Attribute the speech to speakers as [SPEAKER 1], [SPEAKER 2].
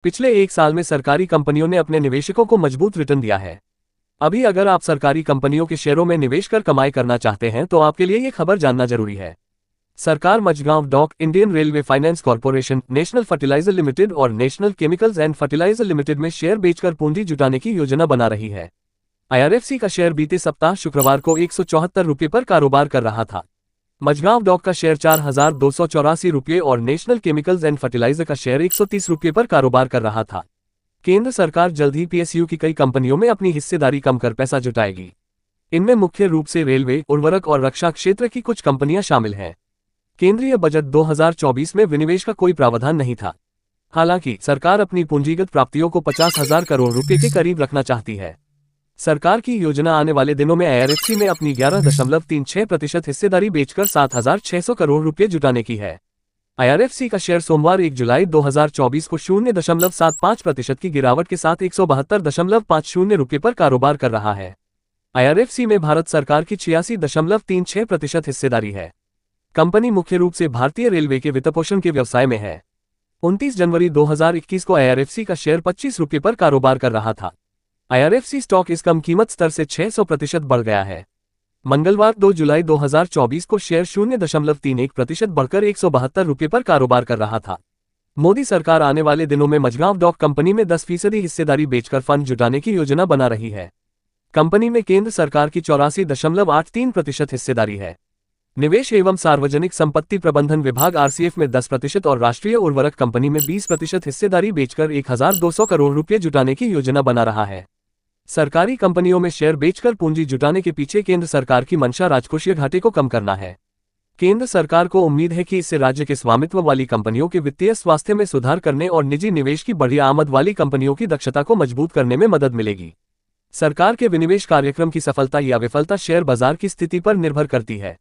[SPEAKER 1] पिछले एक साल में सरकारी कंपनियों ने अपने निवेशकों को मजबूत रिटर्न दिया है। अभी अगर आप सरकारी कंपनियों के शेयरों में निवेश कर कमाई करना चाहते हैं तो आपके लिए ये खबर जानना जरूरी है। सरकार Mazagaon dock, Indian railway finance corporation, national fertiliser limited और national chemicals and fertiliser limited में शेयर बेचकर पूंजी जुटाने की योजना बना रही है। आईआरएफसी का शेयर बीते सप्ताह शुक्रवार को 174 रुपये पर कारोबार कर रहा था। मझगांव डॉक का शेयर 4,284 रुपये और नेशनल केमिकल्स एंड फर्टिलाइजर का शेयर 130 रुपये पर कारोबार कर रहा था। केंद्र सरकार जल्द ही पीएसयू की कई कंपनियों में अपनी हिस्सेदारी कम कर पैसा जुटाएगी। इनमें मुख्य रूप से रेलवे, उर्वरक और रक्षा क्षेत्र की कुछ कंपनियां शामिल हैं। केंद्रीय बजट 2024 में विनिवेश का कोई प्रावधान नहीं था। हालांकि सरकार अपनी पूंजीगत प्राप्तियों को 50,000 करोड़ रुपए के करीब रखना चाहती है। सरकार की योजना आने वाले दिनों में आईआरएफसी में अपनी 11.36% हिस्सेदारी बेचकर 7,600 करोड़ रुपए जुटाने की है। आईआरएफसी का शेयर सोमवार 1 जुलाई 2024 को 0.75% की गिरावट के साथ 172.50 रुपये पर कारोबार कर रहा है। आईआरएफसी में भारत सरकार की 86.36% हिस्सेदारी है। कंपनी मुख्य रूप से भारतीय रेलवे के वित्तपोषण के व्यवसाय में है। 29 जनवरी 2021 को आईआरएफसी का शेयर 25 रुपये पर कारोबार कर रहा था। आईआरएफसी स्टॉक इस कम कीमत स्तर से 600% बढ़ गया है। मंगलवार 2 जुलाई 2024 को शेयर 0.31% बढ़कर 172 रुपये पर कारोबार कर रहा था। मोदी सरकार आने वाले दिनों में मझगांव डॉक कंपनी में 10% हिस्सेदारी बेचकर फंड जुटाने की योजना बना रही है। कंपनी में केंद्र सरकार की 84.83% हिस्सेदारी है। निवेश एवं सार्वजनिक संपत्ति प्रबंधन विभाग आरसीएफ में 10% और राष्ट्रीय उर्वरक कंपनी में 20% हिस्सेदारी बेचकर 1,200 करोड़ रुपये जुटाने की योजना बना रहा है। सरकारी कंपनियों में शेयर बेचकर पूंजी जुटाने के पीछे केंद्र सरकार की मंशा राजकोषीय घाटे को कम करना है। केंद्र सरकार को उम्मीद है कि इससे राज्य के स्वामित्व वाली कंपनियों के वित्तीय स्वास्थ्य में सुधार करने और निजी निवेश की बढ़ी आमद वाली कंपनियों की दक्षता को मजबूत करने में मदद मिलेगी। सरकार के विनिवेश कार्यक्रम की सफलता या विफलता शेयर बाजार की स्थिति पर निर्भर करती है।